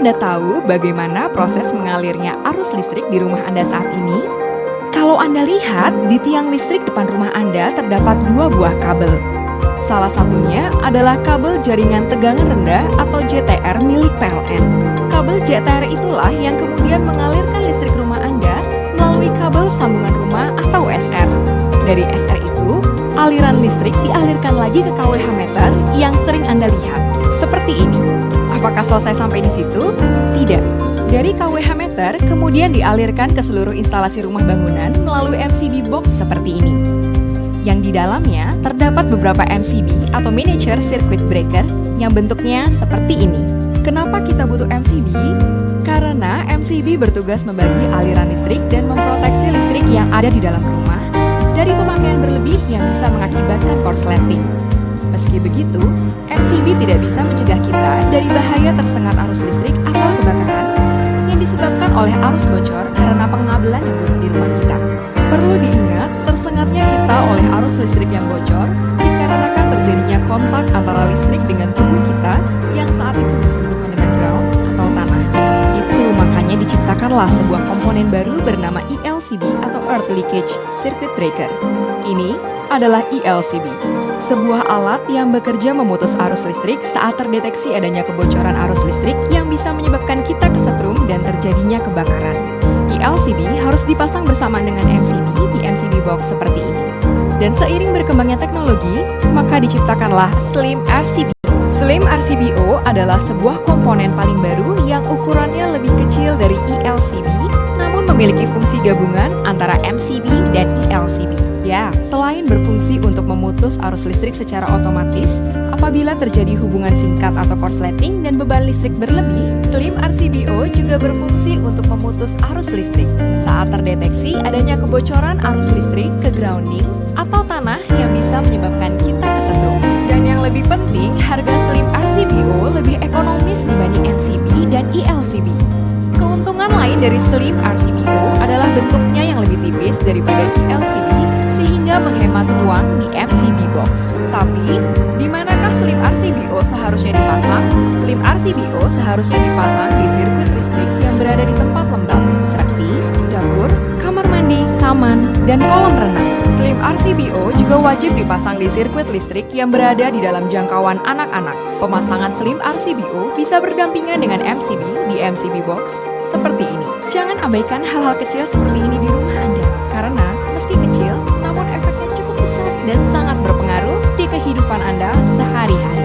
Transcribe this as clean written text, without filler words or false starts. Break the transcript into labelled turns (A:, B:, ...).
A: Anda tahu bagaimana proses mengalirnya arus listrik di rumah Anda saat ini? Kalau Anda lihat, di tiang listrik depan rumah Anda terdapat dua buah kabel. Salah satunya adalah kabel jaringan tegangan rendah atau JTR milik PLN. Kabel JTR itulah yang kemudian mengalirkan listrik rumah Anda melalui kabel sambungan rumah atau SR. Dari SR itu, aliran listrik dialirkan lagi ke KWH meter yang sering Anda lihat, seperti ini. Apakah selesai sampai di situ? Tidak. Dari KWH meter kemudian dialirkan ke seluruh instalasi rumah bangunan melalui MCB box seperti ini. Yang di dalamnya terdapat beberapa MCB atau Miniature Circuit Breaker yang bentuknya seperti ini. Kenapa kita butuh MCB? Karena MCB bertugas membagi aliran listrik dan memproteksi listrik yang ada di dalam rumah dari pemakaian berlebih yang bisa mengakibatkan korsleting. Meski begitu, MCB tidak bisa mencegah kita dari bahaya tersengat arus listrik atau kebakaran yang disebabkan oleh arus bocor karena pengabelan yang buruk di rumah kita. Perlu diingat, tersengatnya kita oleh arus listrik yang bocor dikarenakan terjadinya kontak antara listrik dengan tubuh kita yang saat itu bersentuhan dengan ground atau tanah. Itu makanya diciptakanlah sebuah komponen baru bernama ELCB atau Earth Leakage Circuit Breaker. Ini adalah ELCB, sebuah alat yang bekerja memutus arus listrik saat terdeteksi adanya kebocoran arus listrik yang bisa menyebabkan kita kesetrum dan terjadinya kebakaran. ELCB harus dipasang bersamaan dengan MCB di MCB box seperti ini. Dan seiring berkembangnya teknologi, maka diciptakanlah Slim RCBO. Slim RCBO adalah sebuah komponen paling baru yang ukurannya lebih kecil dari ELCB, namun memiliki fungsi gabungan antara MCB dan ELCB. Ya, selain berfungsi untuk memutus arus listrik secara otomatis, apabila terjadi hubungan singkat atau korsleting dan beban listrik berlebih, Slim RCBO juga berfungsi untuk memutus arus listrik saat terdeteksi adanya kebocoran arus listrik ke grounding atau tanah yang bisa menyebabkan kita kesetrum. Dan yang lebih penting, harga Slim RCBO lebih ekonomis dibanding MCB dan ELCB. Keuntungan lain dari Slim RCBO adalah bentuknya yang lebih tipis daripada ELCB, sehingga menghemat ruang di MCB box. Tapi, di manakah Slim RCBO seharusnya dipasang? Slim RCBO seharusnya dipasang di sirkuit listrik yang berada di tempat lembab, seperti dapur, kamar mandi, taman, dan kolam renang. Slim RCBO juga wajib dipasang di sirkuit listrik yang berada di dalam jangkauan anak-anak. Pemasangan Slim RCBO bisa berdampingan dengan MCB di MCB box seperti ini. Jangan abaikan hal-hal kecil seperti ini di rumah Anda, karena meski kecil, namun efeknya cukup besar dan sangat berpengaruh di kehidupan Anda sehari-hari.